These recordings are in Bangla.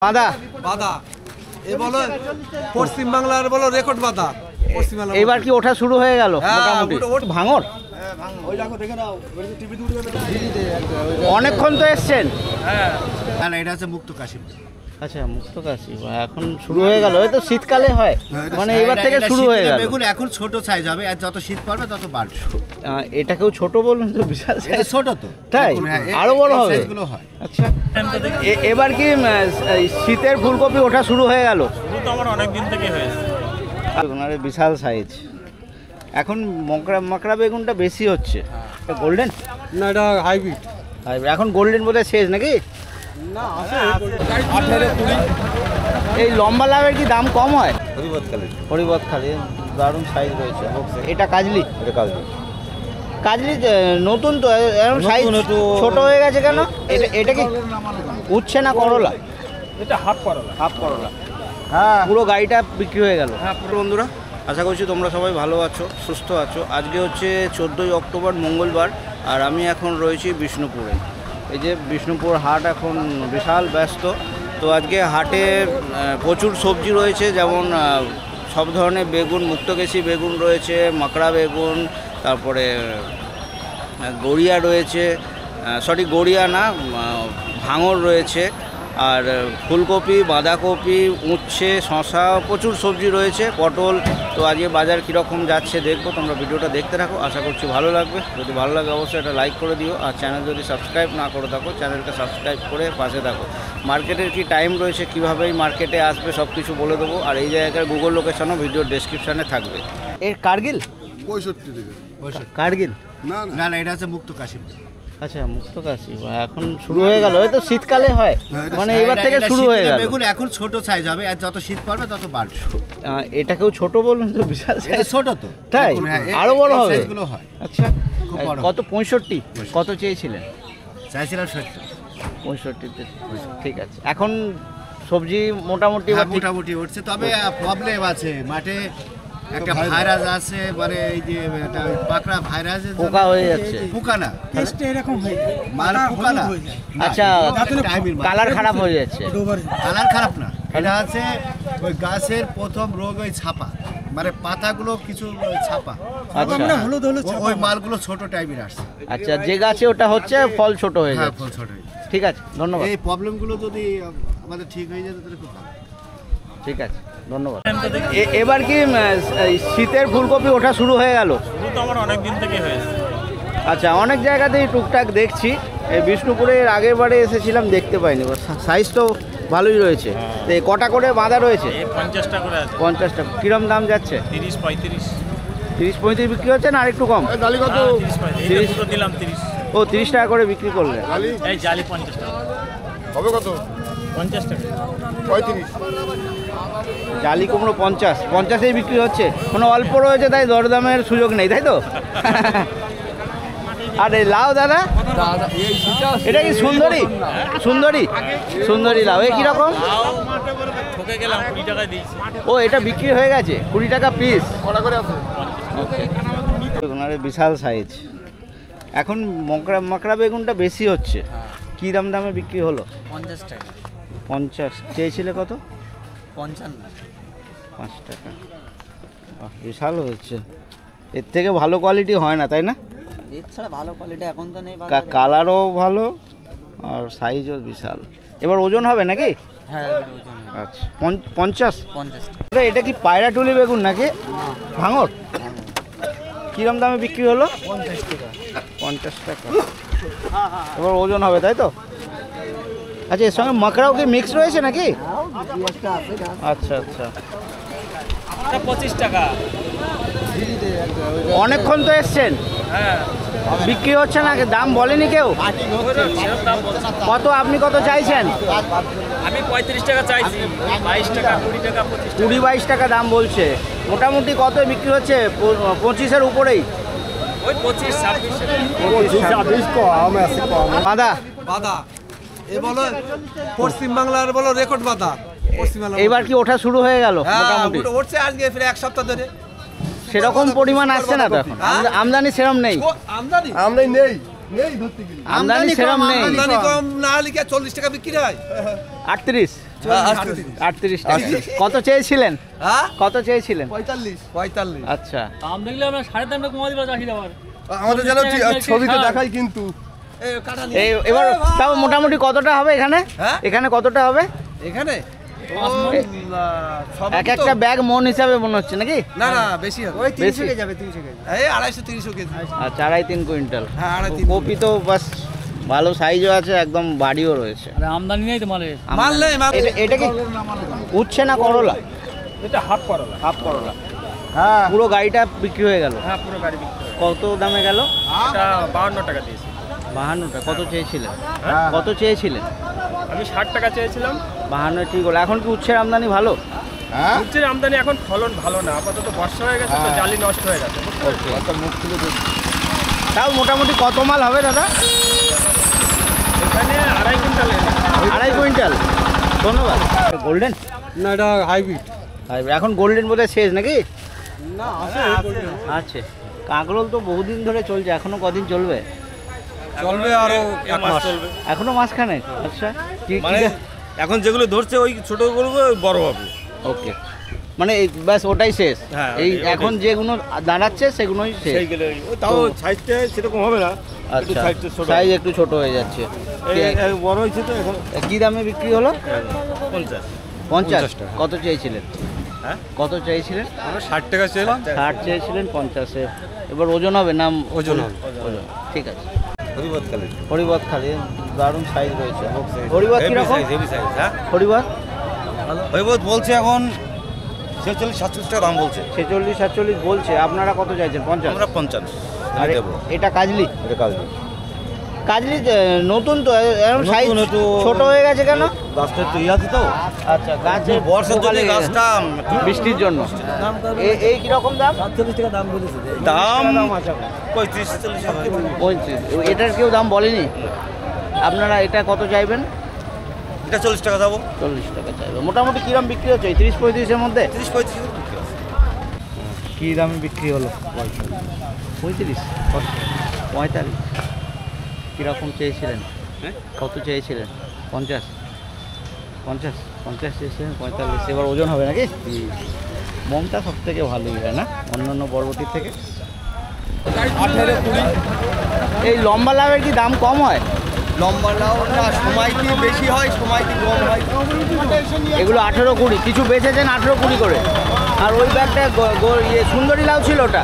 বাদা বাদা এ বলো পশ্চিম বাংলার বলো রেকর্ড বাদা পশ্চিম বাংলা এবার কি ওঠা শুরু হয়ে গেল মোটামুটি ভাঙর অনেকক্ষণ তো এসছেন। হ্যাঁ না এটা হচ্ছে মুক্ত কাশি। আচ্ছা মুক্ত কাশি এখন শুরু হয়ে গেল, এই তো শীতকালে হয় মানে এবার থেকে শুরু হয়ে গেল। বেগুন এখন ছোট সাইজ হবে আর যত শীত পড়বে তত বাড়বে। এটাকেও ছোট বলুন তো, বিশাল এটা ছোট তো তাই আরো বড় হবে। আচ্ছা এবার কি শীতের ফুলকপি ওঠা শুরু হয়ে গেল? আমার অনেক দিন থেকে হয়েছে। বিশাল সাইজ। এখন মকড়া বেগুনটা বেশি হচ্ছে। গোল্ডেন না এটা হাইব্রিড এখন গোল্ডেন বোধহয় শেষ নাকি? না আছে 18-20। এই লম্বা লাভের কি দাম কম হয়? হরিবতখালি দারুণ সাইজ রয়েছে। এটা কাজলি? এটা কাজলি। কাজলি নতুন তো এরকম সাইজ ছোট হয়ে গেছে কেন? এটা কি উচ্ছে না করলা? এটা হাফ করলা। হাফ করলা। হ্যাঁ পুরো গাড়িটা বিক্রি হয়ে গেল। হ্যাঁ বন্ধুরা, আশা করছি তোমরা সবাই ভালো আছো, সুস্থ আছো। আজকে হচ্ছে 14ই অক্টোবর মঙ্গলবার, আর আমি এখন রয়েছি বিষ্ণুপুরে। এই যে বিষ্ণুপুর হাট এখন বিশাল ব্যস্ত। তো আজকে হাটে প্রচুর সবজি রয়েছে, যেমন সব ধরনের বেগুন, মুক্তকেশী বেগুন রয়েছে, মাকড়া বেগুন, তারপরে গড়িয়া রয়েছে, গড়িয়া না ভাঙর রয়েছে, আর ফুলকপি, বাঁধাকপি, উচ্ছে, শশা, প্রচুর সবজি রয়েছে, পটল। তো আজকে বাজার কীরকম যাচ্ছে দেখবো, তোমরা ভিডিওটা দেখতে থাকো, আশা করছি ভালো লাগবে। যদি ভালো লাগে অবশ্যই এটা লাইক করে দিও, আর চ্যানেল যদি সাবস্ক্রাইব না করে থাকো চ্যানেলটা সাবস্ক্রাইব করে পাশে থাকো। মার্কেটের কি টাইম রয়েছে, কীভাবে এই মার্কেটে আসবে সব কিছু বলে দেবো, আর এই জায়গার গুগল লোকেশনও ভিডিওর ডেসক্রিপশানে থাকবে। এর কার্গিল 65 থেকে কার্গিল না না এটা হচ্ছে মুক্ত কাশি। আচ্ছা মুক্ত কাশি এখন শুরু হয়ে গেল, এই তো শীতকালে হয় মানে এবার থেকে শুরু হয়ে গেল। বেগুন এখন ছোট সাইজ হবে আর যত শীত পড়বে তত বাড়বে। এটাকেও ছোট বলুন তো, বিশাল এটা ছোট তো তাই আরো বড় হবে। আচ্ছা খুব বড়। কত 65? কত চেয়েছিলেন? চাইছিলাম 70। 65-তে ঠিক আছে। এখন সবজি মোটামুটি মোটামুটি উঠছে, তবে প্রবলেম আছে মাঠে, একটা ভাইরাস আছে, মানে এই যে একটা পাকড়া ভাইরাস, পোকা হয়ে যাচ্ছে। পোকা না টেস্টে এরকম হয় মানে পোকা না। আচ্ছা কালার খারাপ হয়ে যাচ্ছে। কালার খারাপ না, এটা আছে ওই গাছের প্রথম রোগ, ওই ছাপা, মানে পাতাগুলো কিছু ছাপা, আচ্ছা হলুদ হলুদ ওই মালগুলো ছোট টাইপের আসছে। আচ্ছা যে গাছে ওটা হচ্ছে ফল ছোট হয়ে হ্যাঁ যাচ্ছে। ফল ছোট। ঠিক আছে ধন্যবাদ। এই প্রবলেমগুলো যদি আমাদের ঠিক হয়ে যেত তাহলে খুব ভালো। ঠিক আছে ধন্যবাদ। এবার কি শীতের ফুলকপি ওঠা শুরু হয়ে গেল? তো আমার অনেক দিন থেকে হয়েছে। আচ্ছা অনেক জায়গাতেই টুকটাক দেখছি। এই বিষ্ণুপুরের আগের বারে এসেছিলাম, দেখতে পাইনি। সাইজ তো ভালোই রয়েছে। তো কটা করে বাঁধা রয়েছে? 50 টাকা করে আছে। 50 টাকা। কিরম দাম যাচ্ছে? 30-35। 30-35 বিক্রি হচ্ছে না আর একটু কম? 30 দিলাম 30। ও 30 টাকা করে বিক্রি করলেন। এই জালি 50 টাকা হবে কত? 50 টাকা 35। জালি কুমড়ো 50-50-এই বিক্রি হচ্ছে। কোনো অল্প রয়েছে তাই দরদামের সুযোগ নেই, তাই তো? আর এই লাউ দাদা, এটা কি সুন্দরী? সুন্দরী লাউ, এই কীরকম? ঠকে গেলাম 20 টাকায় দিয়েছি। ও এটা বিক্রি হয়ে গেছে 20 টাকা পিস। বিশাল সাইজ। এখন মকড়া বেগুনটা বেশি হচ্ছে। কী দামে বিক্রি হলো? 50 টাকা। 50 চেয়েছিলে কত? 55। 5 টাকা। বিশাল হচ্ছে। এর থেকে ভালো কোয়ালিটি হয় না, তাই না? এর ছাড়া ভালো কোয়ালিটি এখন তো নেই। কালারও ভালো আর সাইজও বিশাল। এবার ওজন হবে নাকি? হ্যাঁ আচ্ছা 50 টাকা। এটা কি পায়রাটুলি বেগুন নাকি ভাঙর? কিরম দামে বিক্রি হলো? 50 টাকা। এবার ওজন হবে তাই তো? আচ্ছা এর সঙ্গে মাকড়াও কি মিক্স রয়েছে নাকি? আচ্ছা আচ্ছা 25 টাকা। অনেকক্ষণ তো এসছেন। হ্যাঁ বিক্রি হচ্ছে না, দাম বলেনি কেউ? কত আপনি কত চাইছেন? আমি 35 টাকা চাইছি। 22 টাকা 20 টাকা 25 টাকা 20-22 টাকা দাম বলছে। মোটামুটি কত বিক্রি হচ্ছে? 25-এর উপরেই। ওই 25-26 বাদা বাদা এ বলো পশ্চিম বাংলার বলো রেকর্ড বাদা পশ্চিম বাংলা। এবার কি ওঠা শুরু হয়ে গেল মোটামুটি? হ্যাঁ উঠছে আজকে ফিরে এক সপ্তাহ ধরে। সেরকম পরিমাণ আসছে না তো এখন? আমদানি সেরম নেই। আমদানি নেই ধরতে গেলে। আমদানি সেরম নেই। আমদানি কম না হলে কি 40 টাকা বিক্রি হয়? 38 38 টাকা। কত চেয়েছিলেন? হ্যাঁ কত চেয়েছিলেন? 45 আচ্ছা, দাম দেখলে আমরা 3.5 টাকা কমাই দিবা চাষির আবার আমাদের যেন ছবিতে দেখাই কিন্তু এবার তাও মোটামুটি কতটা হবে এখানে? হ্যাঁ? এখানে কতটা হবে? এখানে এক একটা ব্যাগ মন হিসাবে মনে হচ্ছে নাকি? না না বেশি হবে বেশি? 300 কেজি এই 250-300 কেজি আচ্ছা, 2.5-3 কুইন্টাল। হ্যাঁ 2.5-3 কপি তো বাস ভালো সাইজও আছে, একদম বাড়িও রয়েছে। আরে আমদানি নেই তো মালের। মাল নেই মাল এটা কি উচ্ছে না করলা? এটা হাফ করলা। হাফ করলা। হ্যাঁ, পুরো গাড়িটা বিক্রি হয়ে গেল। হ্যাঁ পুরো গাড়ি বিক্রি হয়ে কত দামে গেল? এটা 52 টাকা দিয়েছি। 52 টাকা। কত চেয়েছিলেন? হ্যাঁ? কত চেয়েছিলেন? আমি 60 টাকা চেয়েছিলাম। 52 ঠিক হলো। এখন কি উচ্ছের আমদানি ভালো? উচ্চের আমদানি এখন ফলন ভালো না, আপাতত বর্ষা হয়ে গেছে তো জালি নষ্ট হয়ে গেছে। তাও মোটামুটি কত মাল হবে দাদা? এখানে 2.5 কুইন্টাল। 2.5 কুইন্টাল। ধন্যবাদ। গোল্ডেন? না এটা হাইব্রিড এখন গোল্ডেন বোধহয় শেষ নাকি? না আছে। কাঁকরোল তো বহুদিন ধরে চলছে, এখনো কদিন চলবে? চলবে আরো এক মাস এখনো মাসখানেক। আচ্ছা, মানে এখন যেগুলো ধরছে ওই ছোটগুলো বড় হবে। ওকে, মানে ব্যাস ওটাই শেষ। হ্যাঁ, এই ওটাই এখন যেগুলো দাঁড়াচ্ছে সেগুলোই শেষ। সেইগুলো তাও সাইজটা সেরকম হবে না, একটু আচ্ছা, সাইজটা ছোট। সাইজ একটু ছোট হয়ে যাচ্ছে। এই বড় হয়েছে তো এখন কি দামে বিক্রি হলো? 50। 50 কত চেয়েছিলেন? হ্যাঁ? কত চেয়েছিলেন? আমরা 60 টাকা ছিলাম 60 চেয়েছিলেন, 50-এ। এবার ওজন হবে না? ওজন হবে। ওজন, ঠিক আছে। হরিবতকালী হরিবত খালি দারুণ সাইজ রয়েছে। হরিবত কিরকম? Heavy size. হ্যাঁ, হরিবত হরিবত বলছে এখন 46-47 টাকা দাম বলছে। 46-47 বলছে, আপনারা কত চাইছেন? 50? আমরা 50 আর দেবো। এটা কাজলি? এটা কাজ কাজলি নতুন তো, এরকম সাইজ নতুন, একটু ছোট হয়ে গেছে কেন? গাছটা একটু ইয়ে আছে তো, আচ্ছা, গাছে বর্ষার পোকা জন্য লেগে গেছে। গাছটা বৃষ্টির জন্য। এই কিরকম দাম? দাম 35-40 টাকা। বলছি, এটার কেউ দাম বলেনি? আপনারা এটা কত চাইবেন? এটা 40 টাকা দেবো। 40 টাকা চাইবে। মোটামুটি কিরম বিক্রি হচ্ছে? 30-35-এর মধ্যে? 30-35 কি দামে বিক্রি হলো? 35? 45? কীরকম চেয়েছিলেন? হ্যাঁ? কত চেয়েছিলেন? 50? 50 চেয়েছিলেন, 45। এবার ওজন হবে নাকি? মমটা সব থেকে ভালোই হয় না অন্যান্য বরবটির থেকে? 18-20 এই লম্বা লাউয়ের কি দাম কম হয়? লম্বা লাউ না সময় কি বেশি হয় সময় কি কম হয় এগুলো 18-20, কিছু বেচেছেন 18-20 করে। আর ওই ব্যাগটা সুন্দরী লাউ ছিল ওটা?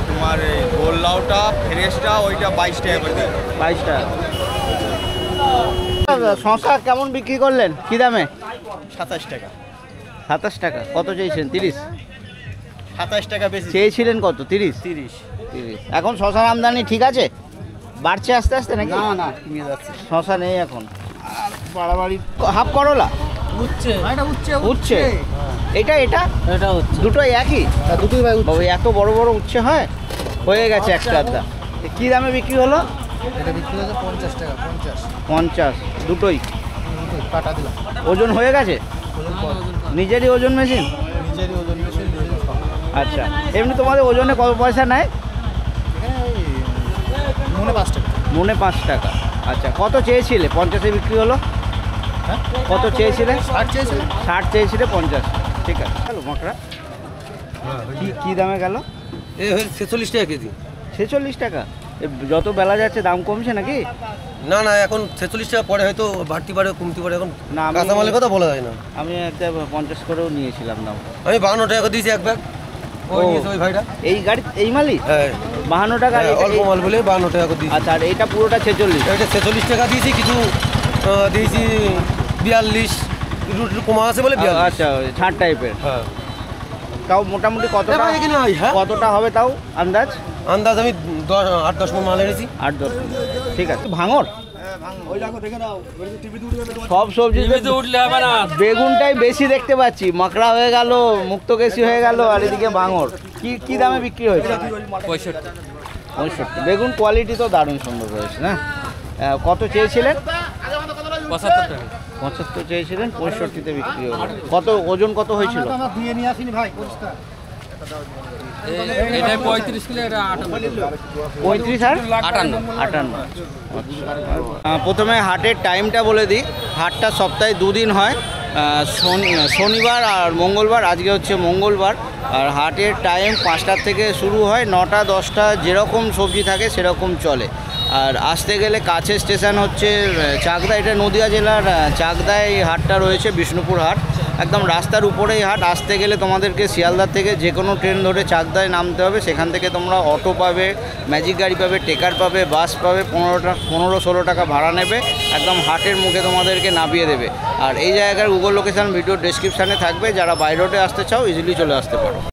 তোমার এই গোল লাউটা ফ্রেশটা ওইটা 22 টাকা করে দেয় 22 টাকা। শশা কেমন বিক্রি করলেন? কি দামে? 27 টাকা 27 টাকা। কত চেয়েছিলেন? 30? 27 টাকা বেশি চেয়েছিলেন কত? 30? 30 এখন শশার আমদানি ঠিক আছে? বাড়ছে আস্তে আস্তে নাকি? না কমে যাচ্ছে শশা নেই এখন। বাড়াবাড়ি। হাফ করলা? উচ্ছে উচ্ছে? এটা এটা হচ্ছে দুটোই একই? দুটোই ভাই। বাবা, এত বড় বড় উচ্ছে হয়? হয়ে গেছে একটা আধা। কি দামে বিক্রি হলো? এটা বিক্রি হচ্ছে 50 টাকা 50 দুটোই? কাটা দিলাম ওজন হয়ে গেছে? নিজেরই ওজন মেশিন? নিজেরই ওজন মেশিন আচ্ছা, এমনি তোমাদের ওজনে কত পয়সা নেয়? মনে 5 টাকা মনে 5 টাকা। আচ্ছা, কত চেয়েছিলে? 50-এ বিক্রি হলো? হ্যাঁ কত চেয়েছিলে? 60 চেয়েছিল 60 চেয়েছিলে, 50। ঠিক আছে। হ্যালো মকরা, কি দামে গেল? এই 46 টাকা কেজি 46 টাকা। যত বেলা যাচ্ছে দাম কমছে নাকি? না না এখন 46 টাকা পরে হয়তো বাড়তি পারে কমতে পারে এখন না, কাঁচামালের কথা বলা যায় না আমি একটা 50 করেও নিয়েছিলাম দাম। আমি 52 টাকা দিয়েছি এক ব্যাগ ওই ও। নিয়েছে ওই ভাইটা এই গাড়ি এই মালই? হ্যাঁ 52 টাকা। হ্যাঁ, অল্প মাল বলে 52 টাকা করে দিয়েছি আচ্ছা, আর এইটা পুরোটা 46? এটা 46 টাকা দিয়েছি কিছু দিয়েছি 42 একটু কমা আছে বলে 42 আচ্ছা, ছাড় টাইপের। হ্যাঁ তাও মোটামুটি কতটা? এখানে হ্যাঁ কতটা হবে তাও আন্দাজ? আন্দাজ আমি 8-10 মণ মাল এনেছি 8-10। ঠিক আছে। ভাঙর? সব সবজিতে তো উঠলে হবে না। বেগুনটাই বেশি দেখতে পাচ্ছি। মকড়া হয়ে গেল, মুক্তকেশী হয়ে গেল, আর এদিকে ভাঙর। কি দামে বিক্রি হয়েছে? 65। বেগুন কোয়ালিটি তো দারুণ সুন্দর রয়েছে না? কত চেয়েছিলেন? 75 টাকা 75 চেয়েছিলেন, 65-তে বিক্রি হলো। কত ওজন কত হয়েছিল? এটা 35 কিলো, এটা 35 আর 58। প্রথমে হাটের টাইমটা বলে দিই। হাটটা সপ্তাহে 2 দিন হয়, শনিবার আর মঙ্গলবার। আজকে হচ্ছে মঙ্গলবার। আর হাটের টাইম 5টার থেকে শুরু হয়, 9টা 10টা যেরকম সবজি থাকে সেরকম চলে। আর আসতে গেলে কাছের স্টেশন হচ্ছে চাকদা, এটা নদিয়া জেলার চাকদায় এই হাটটা রয়েছে, বিষ্ণুপুর হাট। একদম রাস্তার উপরেই হাট। আসতে গেলে তোমাদেরকে শিয়ালদা থেকে যে কোনো ট্রেন ধরে চাকদায় নামতে হবে। সেখান থেকে তোমরা অটো পাবে, ম্যাজিক গাড়ি পাবে, টেকার পাবে, বাস পাবে। 15-16 টাকা ভাড়া নেবে, একদম হাটের মুখে তোমাদেরকে নামিয়ে দেবে। আর এই জায়গার গুগল লোকেশান ভিডিও ডেসক্রিপশানে থাকবে, যারা বাই রোডে আসতে চাও ইজিলি চলে আসতে পারো।